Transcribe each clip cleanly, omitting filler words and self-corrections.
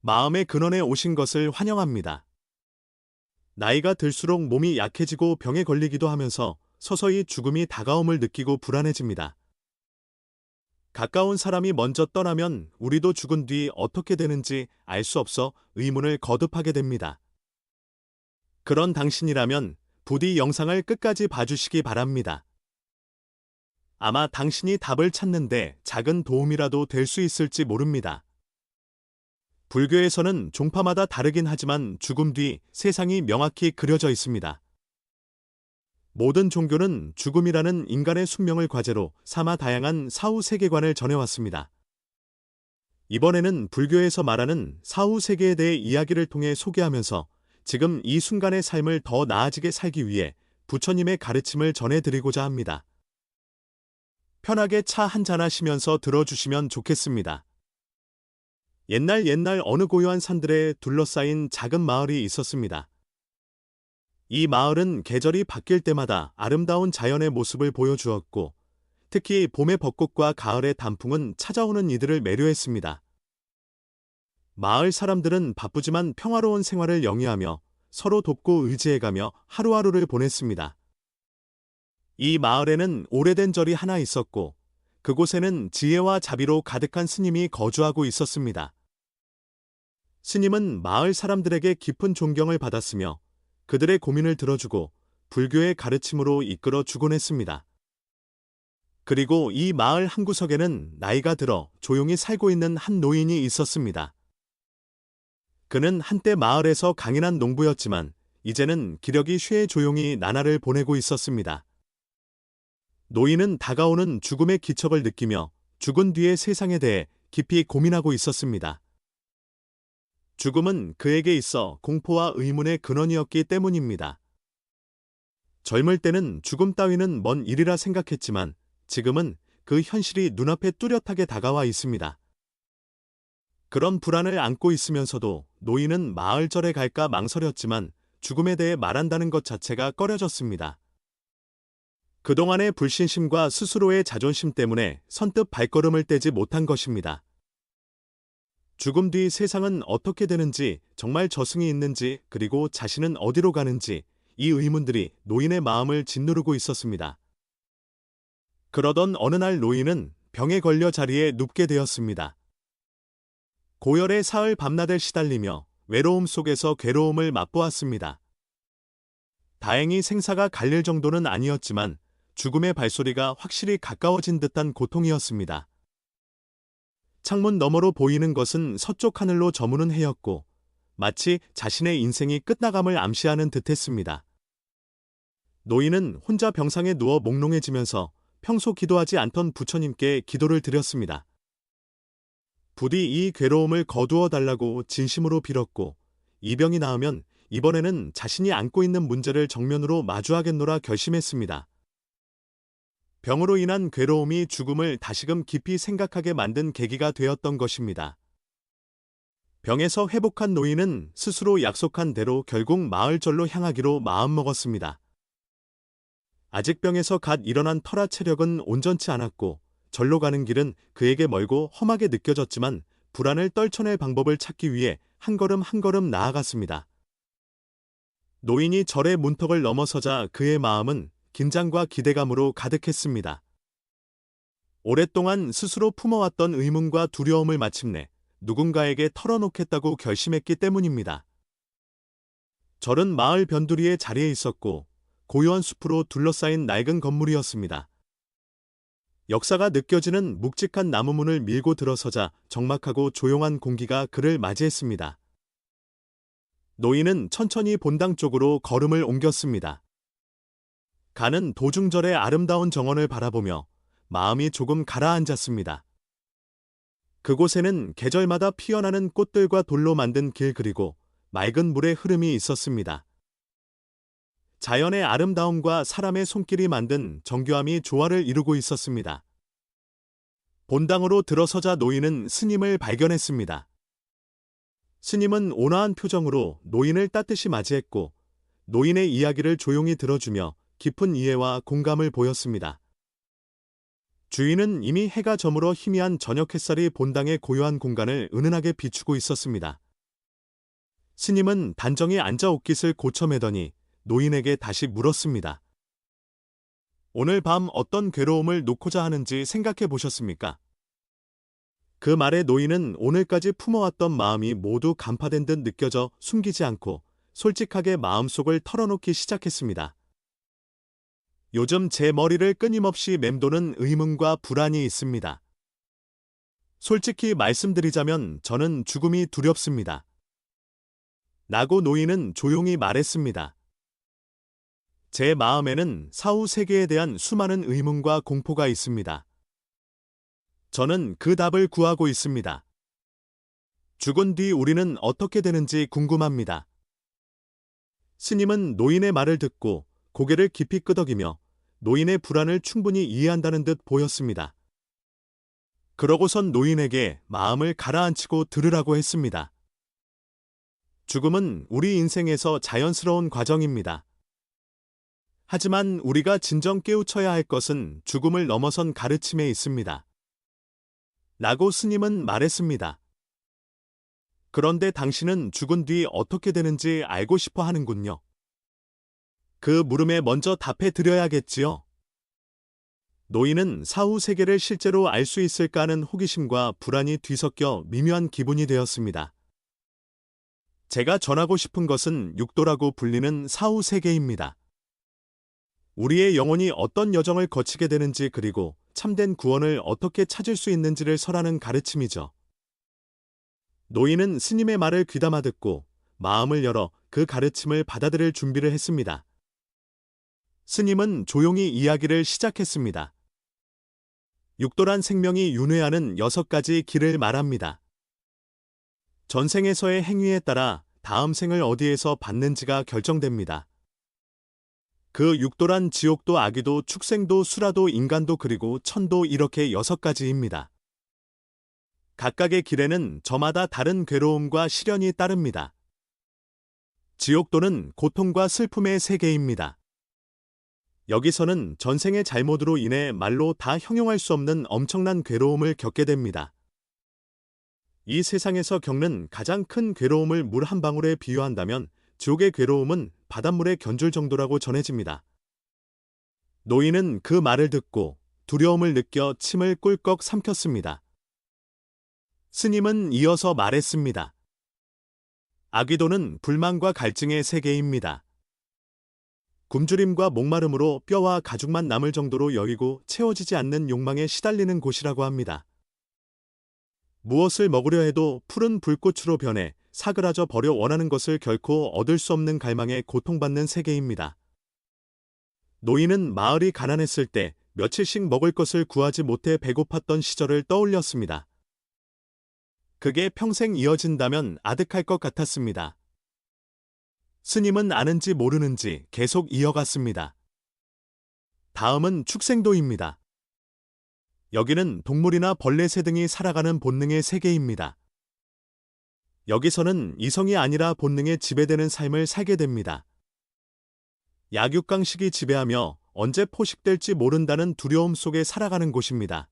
마음의 근원에 오신 것을 환영합니다. 나이가 들수록 몸이 약해지고 병에 걸리기도 하면서 서서히 죽음이 다가옴을 느끼고 불안해집니다. 가까운 사람이 먼저 떠나면 우리도 죽은 뒤 어떻게 되는지 알 수 없어 의문을 거듭하게 됩니다. 그런 당신이라면 부디 영상을 끝까지 봐주시기 바랍니다. 아마 당신이 답을 찾는데 작은 도움이라도 될 수 있을지 모릅니다. 불교에서는 종파마다 다르긴 하지만 죽음 뒤 세상이 명확히 그려져 있습니다. 모든 종교는 죽음이라는 인간의 숙명을 과제로 삼아 다양한 사후 세계관을 전해왔습니다. 이번에는 불교에서 말하는 사후 세계에 대해 이야기를 통해 소개하면서 지금 이 순간의 삶을 더 나아지게 살기 위해 부처님의 가르침을 전해드리고자 합니다. 편하게 차 한잔 하시면서 들어주시면 좋겠습니다. 옛날 어느 고요한 산들에 둘러싸인 작은 마을이 있었습니다. 이 마을은 계절이 바뀔 때마다 아름다운 자연의 모습을 보여주었고, 특히 봄의 벚꽃과 가을의 단풍은 찾아오는 이들을 매료했습니다. 마을 사람들은 바쁘지만 평화로운 생활을 영위하며 서로 돕고 의지해가며 하루하루를 보냈습니다. 이 마을에는 오래된 절이 하나 있었고, 그곳에는 지혜와 자비로 가득한 스님이 거주하고 있었습니다. 스님은 마을 사람들에게 깊은 존경을 받았으며 그들의 고민을 들어주고 불교의 가르침으로 이끌어 주곤 했습니다. 그리고 이 마을 한구석에는 나이가 들어 조용히 살고 있는 한 노인이 있었습니다. 그는 한때 마을에서 강인한 농부였지만 이제는 기력이 쇠해 조용히 나날을 보내고 있었습니다. 노인은 다가오는 죽음의 기척을 느끼며 죽은 뒤의 세상에 대해 깊이 고민하고 있었습니다. 죽음은 그에게 있어 공포와 의문의 근원이었기 때문입니다. 젊을 때는 죽음 따위는 먼 일이라 생각했지만 지금은 그 현실이 눈앞에 뚜렷하게 다가와 있습니다. 그런 불안을 안고 있으면서도 노인은 마을절에 갈까 망설였지만 죽음에 대해 말한다는 것 자체가 꺼려졌습니다. 그동안의 불신심과 스스로의 자존심 때문에 선뜻 발걸음을 떼지 못한 것입니다. 죽음 뒤 세상은 어떻게 되는지, 정말 저승이 있는지, 그리고 자신은 어디로 가는지 이 의문들이 노인의 마음을 짓누르고 있었습니다. 그러던 어느 날 노인은 병에 걸려 자리에 눕게 되었습니다. 고열의 사흘 밤낮을 시달리며 외로움 속에서 괴로움을 맛보았습니다. 다행히 생사가 갈릴 정도는 아니었지만 죽음의 발소리가 확실히 가까워진 듯한 고통이었습니다. 창문 너머로 보이는 것은 서쪽 하늘로 저무는 해였고 마치 자신의 인생이 끝나감을 암시하는 듯했습니다. 노인은 혼자 병상에 누워 몽롱해지면서 평소 기도하지 않던 부처님께 기도를 드렸습니다. 부디 이 괴로움을 거두어 달라고 진심으로 빌었고 이 병이 나으면 이번에는 자신이 안고 있는 문제를 정면으로 마주하겠노라 결심했습니다. 병으로 인한 괴로움이 죽음을 다시금 깊이 생각하게 만든 계기가 되었던 것입니다. 병에서 회복한 노인은 스스로 약속한 대로 결국 마을절로 향하기로 마음먹었습니다. 아직 병에서 갓 일어난 터라 체력은 온전치 않았고 절로 가는 길은 그에게 멀고 험하게 느껴졌지만 불안을 떨쳐낼 방법을 찾기 위해 한 걸음 한 걸음 나아갔습니다. 노인이 절의 문턱을 넘어서자 그의 마음은 긴장과 기대감으로 가득했습니다. 오랫동안 스스로 품어왔던 의문과 두려움을 마침내 누군가에게 털어놓겠다고 결심했기 때문입니다. 절은 마을 변두리의 자리에 있었고 고요한 숲으로 둘러싸인 낡은 건물이었습니다. 역사가 느껴지는 묵직한 나무문을 밀고 들어서자 적막하고 조용한 공기가 그를 맞이했습니다. 노인은 천천히 본당 쪽으로 걸음을 옮겼습니다. 가는 도중절의 아름다운 정원을 바라보며 마음이 조금 가라앉았습니다. 그곳에는 계절마다 피어나는 꽃들과 돌로 만든 길 그리고 맑은 물의 흐름이 있었습니다. 자연의 아름다움과 사람의 손길이 만든 정교함이 조화를 이루고 있었습니다. 본당으로 들어서자 노인은 스님을 발견했습니다. 스님은 온화한 표정으로 노인을 따뜻이 맞이했고 노인의 이야기를 조용히 들어주며 깊은 이해와 공감을 보였습니다. 주인은 이미 해가 저물어 희미한 저녁 햇살이 본당의 고요한 공간을 은은하게 비추고 있었습니다. 스님은 단정히 앉아 옷깃을 고쳐매더니 노인에게 다시 물었습니다. 오늘 밤 어떤 괴로움을 놓고자 하는지 생각해 보셨습니까? 그 말에 노인은 오늘까지 품어왔던 마음이 모두 간파된 듯 느껴져 숨기지 않고 솔직하게 마음속을 털어놓기 시작했습니다. 요즘 제 머리를 끊임없이 맴도는 의문과 불안이 있습니다. 솔직히 말씀드리자면 저는 죽음이 두렵습니다. 라고 노인은 조용히 말했습니다. 제 마음에는 사후 세계에 대한 수많은 의문과 공포가 있습니다. 저는 그 답을 구하고 있습니다. 죽은 뒤 우리는 어떻게 되는지 궁금합니다. 스님은 노인의 말을 듣고 고개를 깊이 끄덕이며 노인의 불안을 충분히 이해한다는 듯 보였습니다. 그러고선 노인에게 마음을 가라앉히고 들으라고 했습니다. 죽음은 우리 인생에서 자연스러운 과정입니다. 하지만 우리가 진정 깨우쳐야 할 것은 죽음을 넘어선 가르침에 있습니다. 라고 스님은 말했습니다. 그런데 당신은 죽은 뒤 어떻게 되는지 알고 싶어 하는군요. 그 물음에 먼저 답해 드려야겠지요. 노인은 사후 세계를 실제로 알 수 있을까 하는 호기심과 불안이 뒤섞여 미묘한 기분이 되었습니다. 제가 전하고 싶은 것은 육도라고 불리는 사후 세계입니다. 우리의 영혼이 어떤 여정을 거치게 되는지 그리고 참된 구원을 어떻게 찾을 수 있는지를 설하는 가르침이죠. 노인은 스님의 말을 귀담아 듣고 마음을 열어 그 가르침을 받아들일 준비를 했습니다. 스님은 조용히 이야기를 시작했습니다. 육도란 생명이 윤회하는 6가지 길을 말합니다. 전생에서의 행위에 따라 다음 생을 어디에서 받는지가 결정됩니다. 그 육도란 지옥도 아기도 축생도 수라도 인간도 그리고 천도 이렇게 6가지입니다. 각각의 길에는 저마다 다른 괴로움과 시련이 따릅니다. 지옥도는 고통과 슬픔의 세계입니다. 여기서는 전생의 잘못으로 인해 말로 다 형용할 수 없는 엄청난 괴로움을 겪게 됩니다. 이 세상에서 겪는 가장 큰 괴로움을 물 한 방울에 비유한다면 지옥의 괴로움은 바닷물에 견줄 정도라고 전해집니다. 노인은 그 말을 듣고 두려움을 느껴 침을 꿀꺽 삼켰습니다. 스님은 이어서 말했습니다. 아귀도는 불만과 갈증의 세계입니다. 굶주림과 목마름으로 뼈와 가죽만 남을 정도로 여이고 채워지지 않는 욕망에 시달리는 곳이라고 합니다. 무엇을 먹으려 해도 푸른 불꽃으로 변해 사그라져 버려 원하는 것을 결코 얻을 수 없는 갈망에 고통받는 세계입니다. 노인은 마을이 가난했을 때 며칠씩 먹을 것을 구하지 못해 배고팠던 시절을 떠올렸습니다. 그게 평생 이어진다면 아득할 것 같았습니다. 스님은 아는지 모르는지 계속 이어갔습니다. 다음은 축생도입니다. 여기는 동물이나 벌레 새 등이 살아가는 본능의 세계입니다. 여기서는 이성이 아니라 본능에 지배되는 삶을 살게 됩니다. 약육강식이 지배하며 언제 포식될지 모른다는 두려움 속에 살아가는 곳입니다.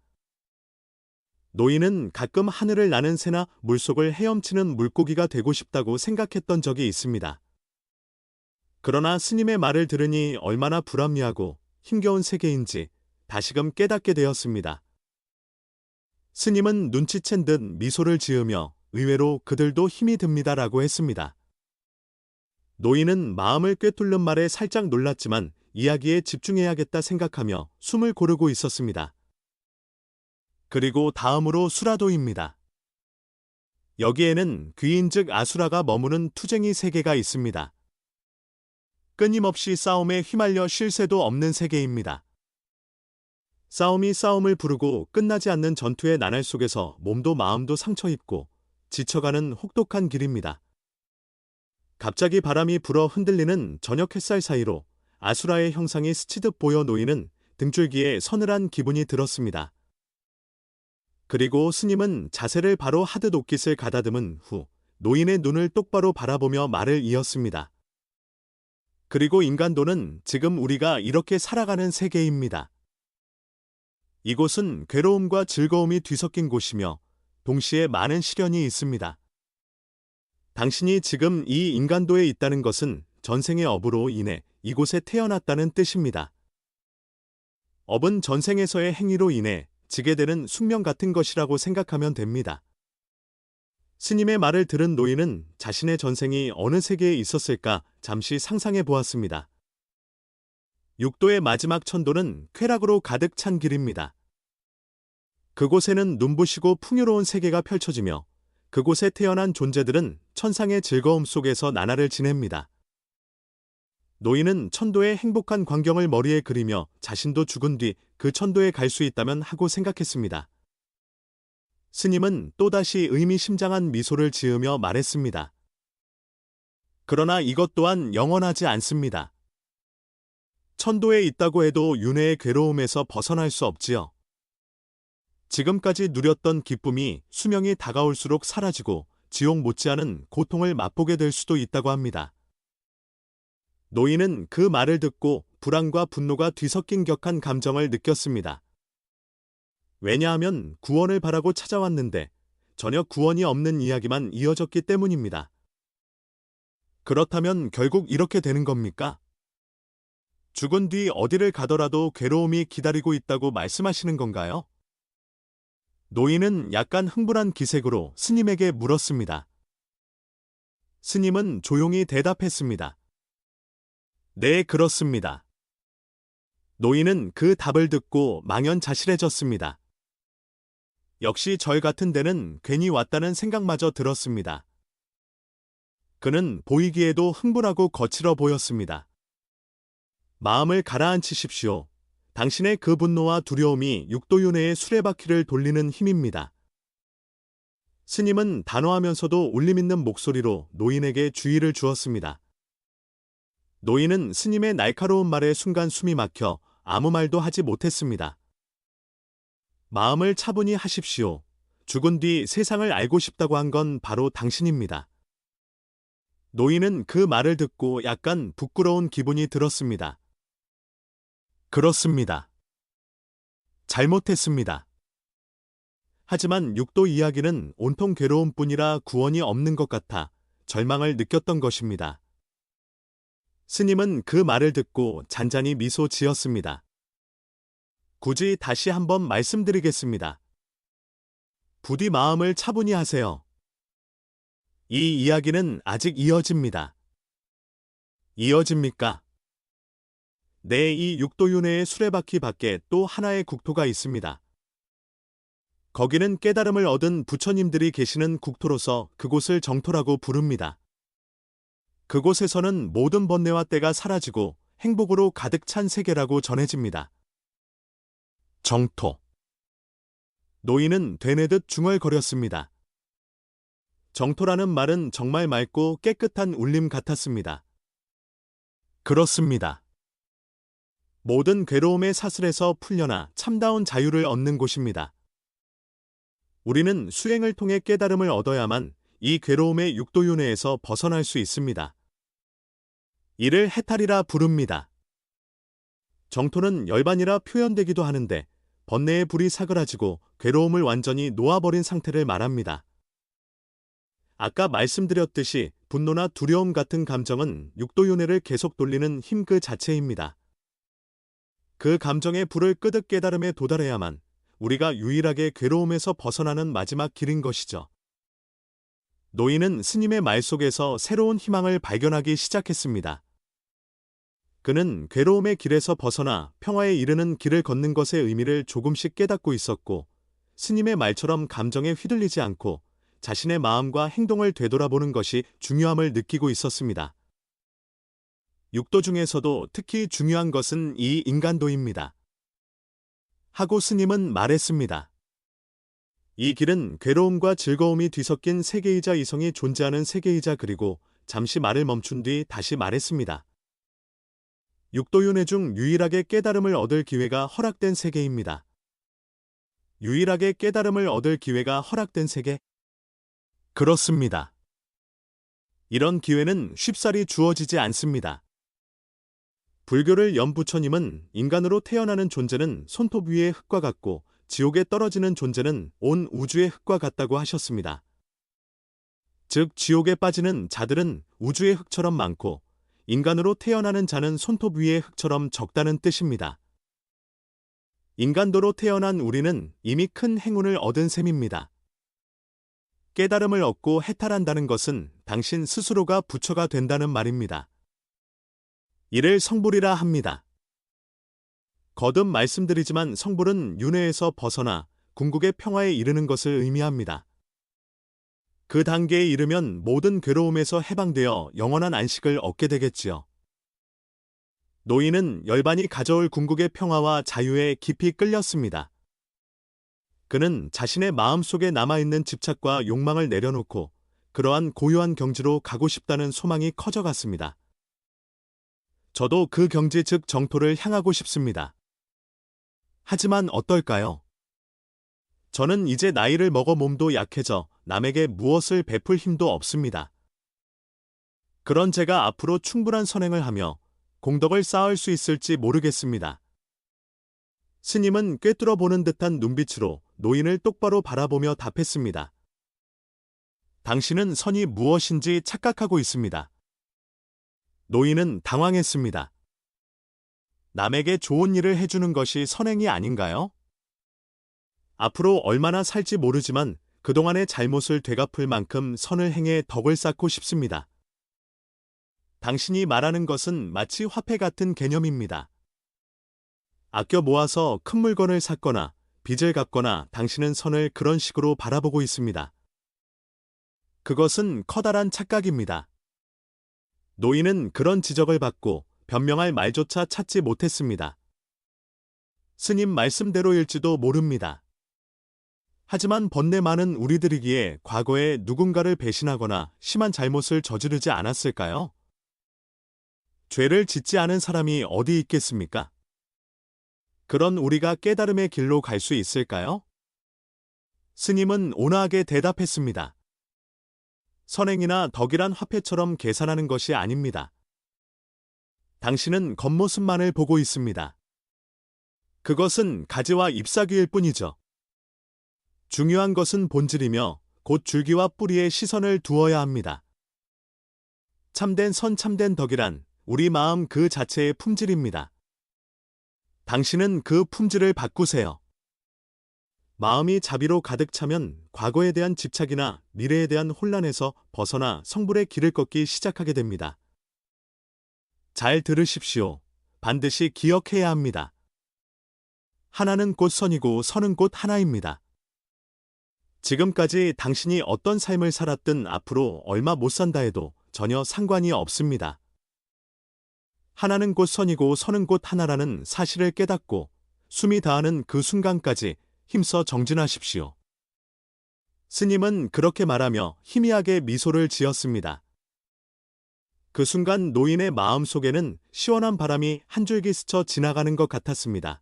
노인은 가끔 하늘을 나는 새나 물속을 헤엄치는 물고기가 되고 싶다고 생각했던 적이 있습니다. 그러나 스님의 말을 들으니 얼마나 불합리하고 힘겨운 세계인지 다시금 깨닫게 되었습니다. 스님은 눈치챈 듯 미소를 지으며 의외로 그들도 힘이 듭니다라고 했습니다. 노인은 마음을 꿰뚫는 말에 살짝 놀랐지만 이야기에 집중해야겠다 생각하며 숨을 고르고 있었습니다. 그리고 다음으로 수라도입니다. 여기에는 귀인 즉 아수라가 머무는 투쟁이 세계가 있습니다. 끊임없이 싸움에 휘말려 쉴 새도 없는 세계입니다. 싸움이 싸움을 부르고 끝나지 않는 전투의 나날 속에서 몸도 마음도 상처 입고 지쳐가는 혹독한 길입니다. 갑자기 바람이 불어 흔들리는 저녁 햇살 사이로 아수라의 형상이 스치듯 보여 노인은 등줄기에 서늘한 기분이 들었습니다. 그리고 스님은 자세를 바로 하듯 옷깃을 가다듬은 후 노인의 눈을 똑바로 바라보며 말을 이었습니다. 그리고 인간도는 지금 우리가 이렇게 살아가는 세계입니다. 이곳은 괴로움과 즐거움이 뒤섞인 곳이며 동시에 많은 시련이 있습니다. 당신이 지금 이 인간도에 있다는 것은 전생의 업으로 인해 이곳에 태어났다는 뜻입니다. 업은 전생에서의 행위로 인해 지게 되는 숙명 같은 것이라고 생각하면 됩니다. 스님의 말을 들은 노인은 자신의 전생이 어느 세계에 있었을까 잠시 상상해 보았습니다. 육도의 마지막 천도는 쾌락으로 가득 찬 길입니다. 그곳에는 눈부시고 풍요로운 세계가 펼쳐지며 그곳에 태어난 존재들은 천상의 즐거움 속에서 나날을 지냅니다. 노인은 천도의 행복한 광경을 머리에 그리며 자신도 죽은 뒤 그 천도에 갈 수 있다면 하고 생각했습니다. 스님은 또다시 의미심장한 미소를 지으며 말했습니다. 그러나 이것 또한 영원하지 않습니다. 천도에 있다고 해도 윤회의 괴로움에서 벗어날 수 없지요. 지금까지 누렸던 기쁨이 수명이 다가올수록 사라지고 지옥 못지않은 고통을 맛보게 될 수도 있다고 합니다. 노인은 그 말을 듣고 불안과 분노가 뒤섞인 격한 감정을 느꼈습니다. 왜냐하면 구원을 바라고 찾아왔는데 전혀 구원이 없는 이야기만 이어졌기 때문입니다. 그렇다면 결국 이렇게 되는 겁니까? 죽은 뒤 어디를 가더라도 괴로움이 기다리고 있다고 말씀하시는 건가요? 노인은 약간 흥분한 기색으로 스님에게 물었습니다. 스님은 조용히 대답했습니다. 네, 그렇습니다. 노인은 그 답을 듣고 망연자실해졌습니다. 역시 절 같은 데는 괜히 왔다는 생각마저 들었습니다. 그는 보이기에도 흥분하고 거칠어 보였습니다. 마음을 가라앉히십시오. 당신의 그 분노와 두려움이 육도윤회의 수레바퀴를 돌리는 힘입니다. 스님은 단호하면서도 울림있는 목소리로 노인에게 주의를 주었습니다. 노인은 스님의 날카로운 말에 순간 숨이 막혀 아무 말도 하지 못했습니다. 마음을 차분히 하십시오. 죽은 뒤 세상을 알고 싶다고 한 건 바로 당신입니다. 노인은 그 말을 듣고 약간 부끄러운 기분이 들었습니다. 그렇습니다. 잘못했습니다. 하지만 육도 이야기는 온통 괴로움뿐이라 구원이 없는 것 같아 절망을 느꼈던 것입니다. 스님은 그 말을 듣고 잔잔히 미소 지었습니다. 굳이 다시 한번 말씀드리겠습니다. 부디 마음을 차분히 하세요. 이 이야기는 아직 이어집니다. 이어집니까? 네, 이 육도윤회의 수레바퀴 밖에 또 하나의 국토가 있습니다. 거기는 깨달음을 얻은 부처님들이 계시는 국토로서 그곳을 정토라고 부릅니다. 그곳에서는 모든 번뇌와 때가 사라지고 행복으로 가득 찬 세계라고 전해집니다. 정토. 노인은 되뇌듯 중얼거렸습니다. 정토라는 말은 정말 맑고 깨끗한 울림 같았습니다. 그렇습니다. 모든 괴로움의 사슬에서 풀려나 참다운 자유를 얻는 곳입니다. 우리는 수행을 통해 깨달음을 얻어야만 이 괴로움의 육도윤회에서 벗어날 수 있습니다. 이를 해탈이라 부릅니다. 정토는 열반이라 표현되기도 하는데 번뇌의 불이 사그라지고 괴로움을 완전히 놓아버린 상태를 말합니다. 아까 말씀드렸듯이 분노나 두려움 같은 감정은 육도윤회를 계속 돌리는 힘 그 자체입니다. 그 감정의 불을 끄듯 깨달음에 도달해야만 우리가 유일하게 괴로움에서 벗어나는 마지막 길인 것이죠. 노인은 스님의 말 속에서 새로운 희망을 발견하기 시작했습니다. 그는 괴로움의 길에서 벗어나 평화에 이르는 길을 걷는 것의 의미를 조금씩 깨닫고 있었고, 스님의 말처럼 감정에 휘둘리지 않고 자신의 마음과 행동을 되돌아보는 것이 중요함을 느끼고 있었습니다. 육도 중에서도 특히 중요한 것은 이 인간도입니다. 하고 스님은 말했습니다. 이 길은 괴로움과 즐거움이 뒤섞인 세계이자 이성이 존재하는 세계이자 그리고 잠시 말을 멈춘 뒤 다시 말했습니다. 육도윤회 중 유일하게 깨달음을 얻을 기회가 허락된 세계입니다. 유일하게 깨달음을 얻을 기회가 허락된 세계? 그렇습니다. 이런 기회는 쉽사리 주어지지 않습니다. 불교를 연 부처님은 인간으로 태어나는 존재는 손톱 위의 흙과 같고 지옥에 떨어지는 존재는 온 우주의 흙과 같다고 하셨습니다. 즉 지옥에 빠지는 자들은 우주의 흙처럼 많고 인간으로 태어나는 자는 손톱 위의 흙처럼 적다는 뜻입니다. 인간도로 태어난 우리는 이미 큰 행운을 얻은 셈입니다. 깨달음을 얻고 해탈한다는 것은 당신 스스로가 부처가 된다는 말입니다. 이를 성불이라 합니다. 거듭 말씀드리지만 성불은 윤회에서 벗어나 궁극의 평화에 이르는 것을 의미합니다. 그 단계에 이르면 모든 괴로움에서 해방되어 영원한 안식을 얻게 되겠지요. 노인은 열반이 가져올 궁극의 평화와 자유에 깊이 끌렸습니다. 그는 자신의 마음속에 남아있는 집착과 욕망을 내려놓고 그러한 고요한 경지로 가고 싶다는 소망이 커져갔습니다. 저도 그 경지 즉 정토를 향하고 싶습니다. 하지만 어떨까요? 저는 이제 나이를 먹어 몸도 약해져 남에게 무엇을 베풀 힘도 없습니다. 그런 제가 앞으로 충분한 선행을 하며 공덕을 쌓을 수 있을지 모르겠습니다. 스님은 꿰뚫어 보는 듯한 눈빛으로 노인을 똑바로 바라보며 답했습니다. 당신은 선이 무엇인지 착각하고 있습니다. 노인은 당황했습니다. 남에게 좋은 일을 해주는 것이 선행이 아닌가요? 앞으로 얼마나 살지 모르지만 그동안의 잘못을 되갚을 만큼 선을 행해 덕을 쌓고 싶습니다. 당신이 말하는 것은 마치 화폐 같은 개념입니다. 아껴 모아서 큰 물건을 샀거나 빚을 갚거나 당신은 선을 그런 식으로 바라보고 있습니다. 그것은 커다란 착각입니다. 노인은 그런 지적을 받고 변명할 말조차 찾지 못했습니다. 스님 말씀대로일지도 모릅니다. 하지만 번뇌 많은 우리들이기에 과거에 누군가를 배신하거나 심한 잘못을 저지르지 않았을까요? 죄를 짓지 않은 사람이 어디 있겠습니까? 그런 우리가 깨달음의 길로 갈 수 있을까요? 스님은 온화하게 대답했습니다. 선행이나 덕이란 화폐처럼 계산하는 것이 아닙니다. 당신은 겉모습만을 보고 있습니다. 그것은 가지와 잎사귀일 뿐이죠. 중요한 것은 본질이며 곧 줄기와 뿌리에 시선을 두어야 합니다. 참된 선 참된 덕이란 우리 마음 그 자체의 품질입니다. 당신은 그 품질을 바꾸세요. 마음이 자비로 가득 차면 과거에 대한 집착이나 미래에 대한 혼란에서 벗어나 성불의 길을 걷기 시작하게 됩니다. 잘 들으십시오. 반드시 기억해야 합니다. 하나는 곧 선이고 선은 곧 하나입니다. 지금까지 당신이 어떤 삶을 살았든 앞으로 얼마 못 산다 해도 전혀 상관이 없습니다. 하나는 곧 선이고 선은 곧 하나라는 사실을 깨닫고 숨이 다하는 그 순간까지 힘써 정진하십시오. 스님은 그렇게 말하며 희미하게 미소를 지었습니다. 그 순간 노인의 마음 속에는 시원한 바람이 한 줄기 스쳐 지나가는 것 같았습니다.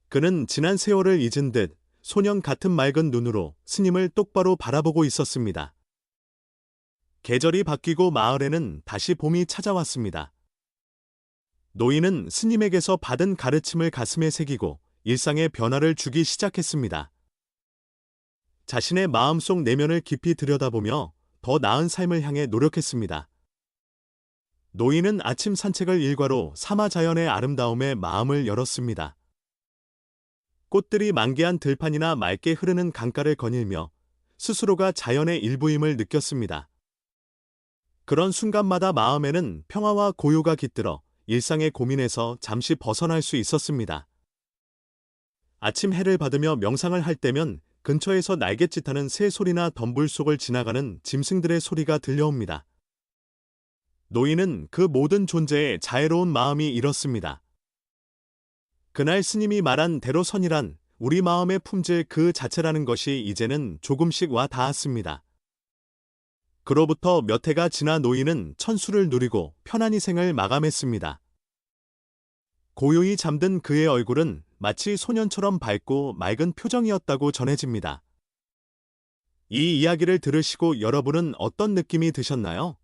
그는 지난 세월을 잊은 듯 소년 같은 맑은 눈으로 스님을 똑바로 바라보고 있었습니다. 계절이 바뀌고 마을에는 다시 봄이 찾아왔습니다. 노인은 스님에게서 받은 가르침을 가슴에 새기고 일상의 변화를 주기 시작했습니다. 자신의 마음속 내면을 깊이 들여다보며 더 나은 삶을 향해 노력했습니다. 노인은 아침 산책을 일과로 삼아 자연의 아름다움에 마음을 열었습니다. 꽃들이 만개한 들판이나 맑게 흐르는 강가를 거닐며 스스로가 자연의 일부임을 느꼈습니다. 그런 순간마다 마음에는 평화와 고요가 깃들어 일상의 고민에서 잠시 벗어날 수 있었습니다. 아침 해를 받으며 명상을 할 때면 근처에서 날갯짓하는 새 소리나 덤불 속을 지나가는 짐승들의 소리가 들려옵니다. 노인은 그 모든 존재에 자애로운 마음이 일었습니다. 그날 스님이 말한 대로선이란 우리 마음의 품질 그 자체라는 것이 이제는 조금씩 와 닿았습니다. 그로부터 몇 해가 지나 노인은 천수를 누리고 편안히 생을 마감했습니다. 고요히 잠든 그의 얼굴은 마치 소년처럼 밝고 맑은 표정이었다고 전해집니다. 이 이야기를 들으시고 여러분은 어떤 느낌이 드셨나요?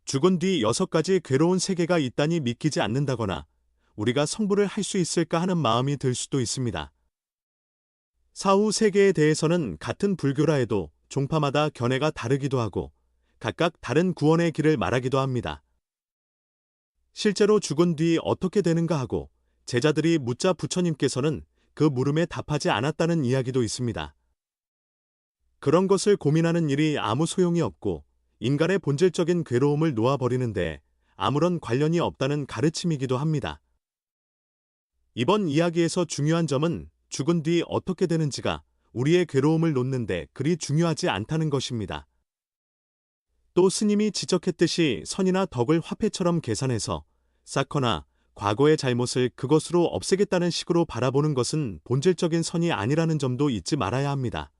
죽은 뒤 6가지 괴로운 세계가 있다니 믿기지 않는다거나 우리가 성불을 할 수 있을까 하는 마음이 들 수도 있습니다. 사후 세계에 대해서는 같은 불교라 해도 종파마다 견해가 다르기도 하고 각각 다른 구원의 길을 말하기도 합니다. 실제로 죽은 뒤 어떻게 되는가 하고 제자들이 묻자 부처님께서는 그 물음에 답하지 않았다는 이야기도 있습니다. 그런 것을 고민하는 일이 아무 소용이 없고 인간의 본질적인 괴로움을 놓아버리는데 아무런 관련이 없다는 가르침이기도 합니다. 이번 이야기에서 중요한 점은 죽은 뒤 어떻게 되는지가 우리의 괴로움을 놓는데 그리 중요하지 않다는 것입니다. 또 스님이 지적했듯이 선이나 덕을 화폐처럼 계산해서 쌓거나 과거의 잘못을 그것으로 없애겠다는 식으로 바라보는 것은 본질적인 선이 아니라는 점도 잊지 말아야 합니다.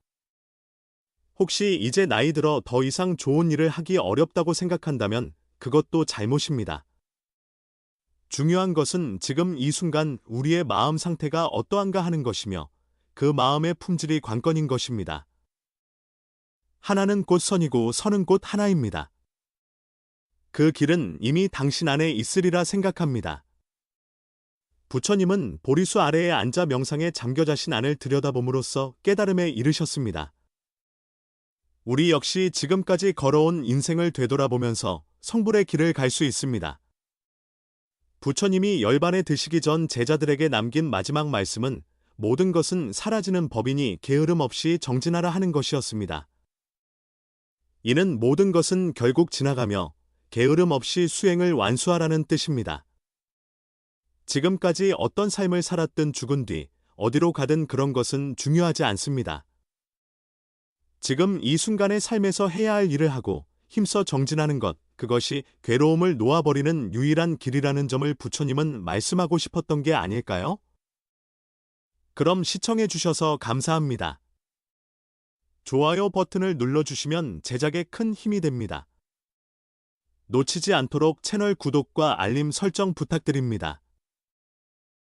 혹시 이제 나이 들어 더 이상 좋은 일을 하기 어렵다고 생각한다면 그것도 잘못입니다. 중요한 것은 지금 이 순간 우리의 마음 상태가 어떠한가 하는 것이며 그 마음의 품질이 관건인 것입니다. 하나는 곧 선이고 선은 곧 하나입니다. 그 길은 이미 당신 안에 있으리라 생각합니다. 부처님은 보리수 아래에 앉아 명상에 잠겨 자신 안을 들여다봄으로써 깨달음에 이르셨습니다. 우리 역시 지금까지 걸어온 인생을 되돌아보면서 성불의 길을 갈 수 있습니다. 부처님이 열반에 드시기 전 제자들에게 남긴 마지막 말씀은 모든 것은 사라지는 법이니 게으름 없이 정진하라 하는 것이었습니다. 이는 모든 것은 결국 지나가며 게으름 없이 수행을 완수하라는 뜻입니다. 지금까지 어떤 삶을 살았든 죽은 뒤 어디로 가든 그런 것은 중요하지 않습니다. 지금 이 순간의 삶에서 해야 할 일을 하고 힘써 정진하는 것, 그것이 괴로움을 놓아버리는 유일한 길이라는 점을 부처님은 말씀하고 싶었던 게 아닐까요? 그럼 시청해 주셔서 감사합니다. 좋아요 버튼을 눌러주시면 제작에 큰 힘이 됩니다. 놓치지 않도록 채널 구독과 알림 설정 부탁드립니다.